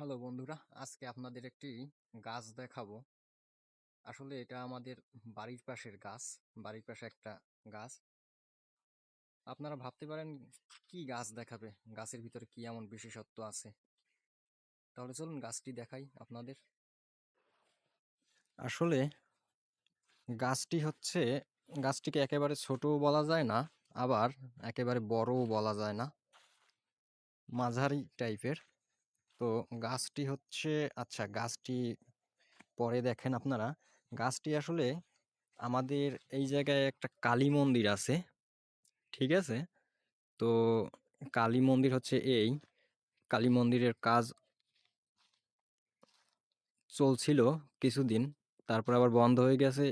Hello বন্ধুরা, আজকে আপনাদের একটি গাছ দেখাবো। আসলে এটা আমাদের বাড়ির পাশের গাছ। বাড়ির পাশে একটা গাছ। আপনারা ভাবতে পারেন কি গাছ দেখাবে, গাছের ভিতরে কি এমন বিশেষত্ব আছে। তাহলে চলুন গাছটি দেখাই আপনাদের। আসলে গাছটিকে একেবারে ছোটও বলা যায় না, আবার একেবারে বড়ও বলা যায় না, মাঝারি টাইপের। তো গাছটি হচ্ছে, আচ্ছা গাছটি পরে দেখেন আপনারা। গাছটি আসলে আমাদের এই জায়গায় একটা কালী মন্দির আছে, ঠিক আছে? তো কালী মন্দির হচ্ছে কালী মন্দিরের কাজ চলছিল কিছুদিন, তারপর আবার বন্ধ হয়ে গেছে।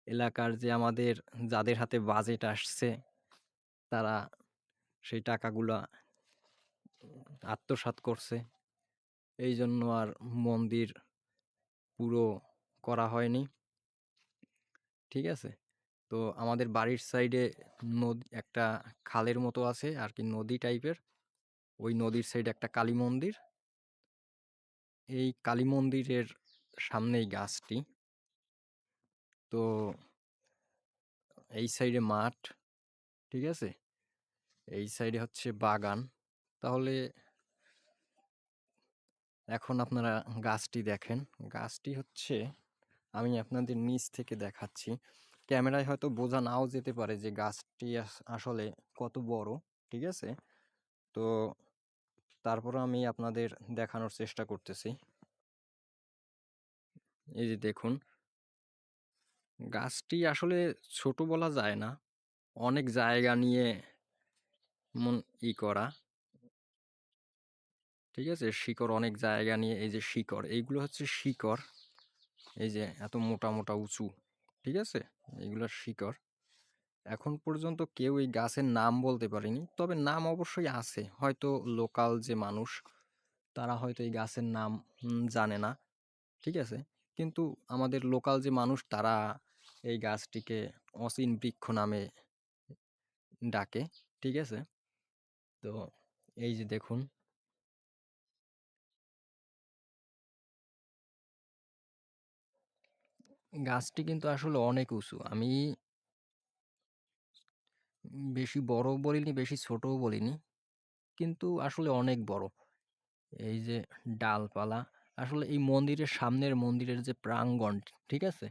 এলাকার যে আমাদের যাদের হাতে বাজেট আসছে, তারা সেই টাকাগুলা আত্মসাৎ করছে। এই জন্য আর মন্দির পুরো করা হয়নি, ঠিক আছে? তো আমাদের বাড়ির সাইডে নদী, একটা খালের মতো আছে আর কি, নদী টাইপের। ওই নদীর সাইডে একটা কালী মন্দির। এই কালী মন্দিরের সামনেই গাছটি। তো এই সাইডে মাঠ, ঠিক আছে? এই সাইডে হচ্ছে বাগান। তাহলে এখন আপনারা গাছটি দেখেন। গাছটি হচ্ছে, আমি আপনাদের নিচ থেকে দেখাচ্ছি। ক্যামেরায় হয়তো বোঝা নাও যেতে পারে যে গাছটি আসলে কত বড়, ঠিক আছে? তো তারপরে আমি আপনাদের দেখানোর চেষ্টা করতেছি। এই যে দেখুন, গাছটি আসলে ছোট বলা যায় না, অনেক জায়গা নিয়ে মন করা, ঠিক আছে? শিকড় অনেক জায়গা নিয়ে, এই যে শিকড়, এইগুলো হচ্ছে শিকড়। এই যে এত মোটা মোটা উঁচু, ঠিক আছে? এইগুলোর শিকড়। এখন পর্যন্ত কেউ এই গাছের নাম বলতে পারেনি, তবে নাম অবশ্যই আছে। হয়তো লোকাল যে মানুষ, তারা হয়তো এই গাছের নাম জানে না, ঠিক আছে? কিন্তু আমাদের লোকাল যে মানুষ, তারা এই গাছটিকে অচিন বৃক্ষ নামে ডাকে, ঠিক আছে? তো এই যে দেখুন, গাছটি কিন্তু আসলে অনেক উঁচু। আমি বেশি বড় বলিনি, বেশি ছোটও বলিনি, কিন্তু আসলে অনেক বড়। এই যে ডালপালা, আসলে এই মন্দিরের সামনের, মন্দিরের যে প্রাঙ্গণ, ঠিক আছে?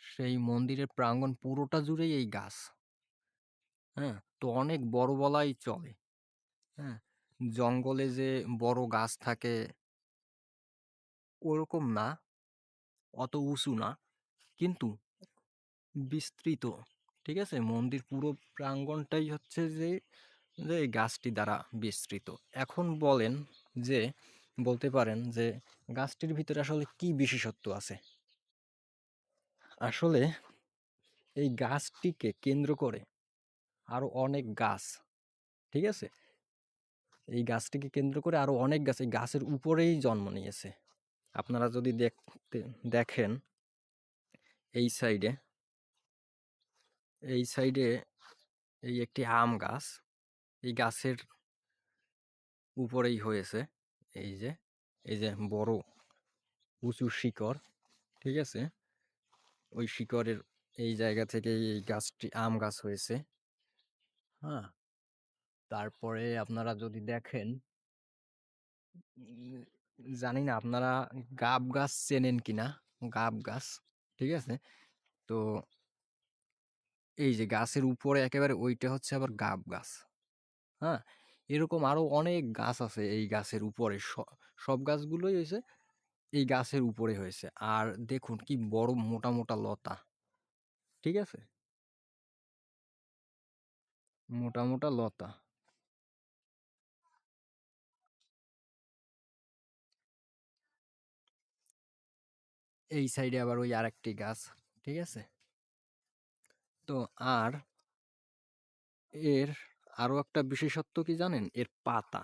সেই মন্দিরের প্রাঙ্গণ পুরোটা জুড়েই এই গাছ। হ্যাঁ, তো অনেক বড় বলাই চলে। হ্যাঁ, জঙ্গলে যে বড় গাছ থাকে ওরকম না, অত উঁচু না, কিন্তু বিস্তৃত, ঠিক আছে? মন্দির পুরো প্রাঙ্গণটাই হচ্ছে যে যে এই গাছটি দ্বারা বিস্তৃত। এখন বলেন যে, বলতে পারেন যে গাছটির ভিতরে আসলে কি বিশেষত্ব আছে। আসলে এই গাছটিকে কেন্দ্র করে আরো অনেক গাছ, ঠিক আছে? এই গাছটিকে কেন্দ্র করে আরো অনেক গাছ এই গাছের উপরেই জন্ম নিয়েছে। আপনারা যদি দেখেন, এই সাইডে, এই সাইডে এই একটি আম গাছ, এই গাছের উপরেই হয়েছে। এই যে, এই যে বড় উঁচু শিকড়, ঠিক আছে? ওই শিকড়ের এই জায়গা থেকে এই গাছটি আম গাছ হয়েছে। হ্যাঁ, তারপরে আপনারা যদি দেখেন, উম, জানি না আপনারা গাব গাছ চেনেন কিনা, গাব গাছ, ঠিক আছে? তো এই যে গাছের উপরে একেবারে ওইটা হচ্ছে আবার গাব গাছ। হ্যাঁ, এরকম আরো অনেক গাছ আছে এই গাছের উপরে। সব গাছগুলোই হয়েছে এই গাছের উপরে হয়েছে। আর দেখুন কি বড় মোটা মোটা লতা, ঠিক আছে? মোটা মোটা লতা। এই সাইডে আবার ওই আরেকটি গাছ, ঠিক আছে? তো আর এর আরো একটা বিশেষত্ব কি জানেন? এর পাতা।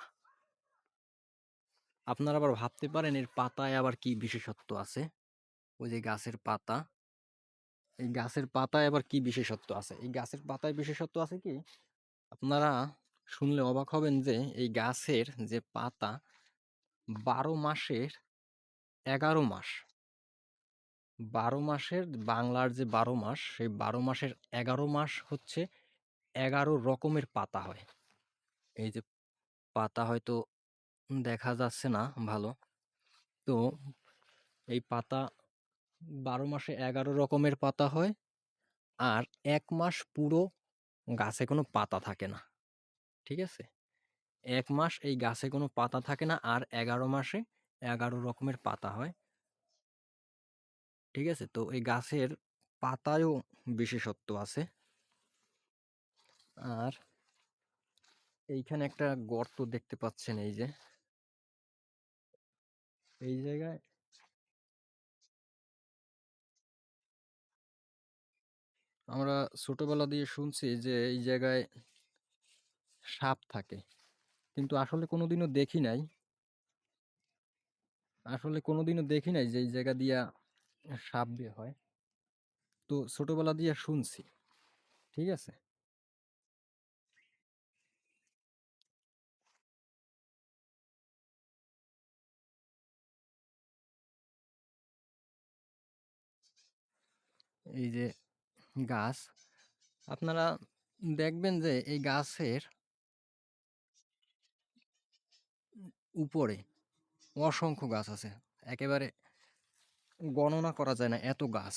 আপনারা আবার ভাবতে পারেন এর পাতায় আবার কি বিশেষত্ব আছে। ওই যে গাছের পাতা, এই গাছের পাতায় আবার কি বিশেষত্ব আছে। এই গাছের পাতায় বিশেষত্ব আছে কি, আপনারা শুনলে অবাক হবেন যে এই গাছের যে পাতা, 12 মাসের 11 মাস, 12 মাসের বাংলার যে 12 মাস, সেই 12 মাসের 11 মাস হচ্ছে 11 রকমের পাতা হয়। এই যে পাতা হয়তো দেখা যাচ্ছে না ভালো, তো এই পাতা 12 মাসে 11 রকমের পাতা হয়। আর 1 মাস পুরো গাছে কোনো পাতা থাকে না, ঠিক আছে? 1 মাস এই গাছে কোনো পাতা থাকে না, আর 11 মাসে 11 রকমের পাতা হয়, ঠিক আছে? তো এই গাছের পাতায়ও বিশেষত্ব আছে। আর এইখানে একটা গর্ত দেখতে পাচ্ছেন, এই যে এই জায়গায় আমরা ছোটবেলা দিয়ে শুনছি যে এই জায়গায় সাপ থাকে, কিন্তু আসলে কোনোদিনও দেখি নাই যে এই জায়গা দিয়া সাপ বের হয়। তো ছোটবেলা দিয়ে শুনছি, ঠিক আছে? এই যে গাছ, আপনারা দেখবেন যে এই গাছের উপরে অসংখ্য গাছ আছে, একেবারে গণনা করা যায় না এত গাছ,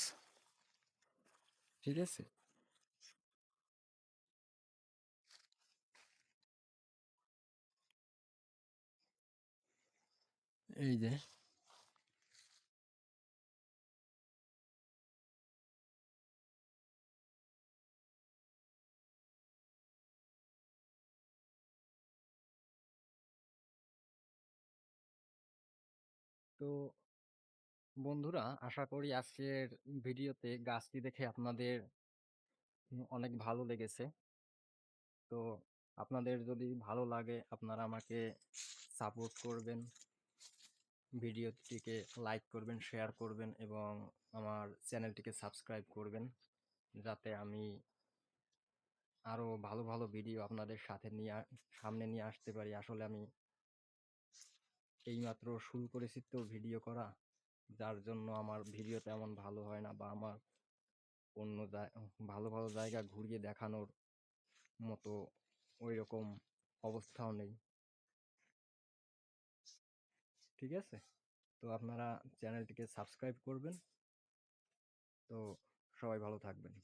ঠিক আছে? এই যে, তো বন্ধুরা, আশা করি আজকের ভিডিওতে গাছটি দেখে আপনাদের অনেক ভালো লেগেছে। তো আপনাদের যদি ভালো লাগে, আপনারা আমাকে সাপোর্ট করবেন, ভিডিওটিকে লাইক করবেন, শেয়ার করবেন এবং আমার চ্যানেলটিকে সাবস্ক্রাইব করবেন, যাতে আমি আরো ভালো ভালো ভিডিও আপনাদের সামনে নিয়ে আসতে পারি। আসলে আমি এইমাত্র শুরু করেছি তো ভিডিও করা, যার জন্য আমার ভিডিও তেমন ভালো হয় না, বা আমার অন্য ভালো ভালো জায়গা ঘুরিয়ে দেখানোর মতো ওই রকম অবস্থাও নেই, ঠিক আছে? তো আপনারা চ্যানেলটিকে সাবস্ক্রাইব করবেন। তো সবাই ভালো থাকবেন।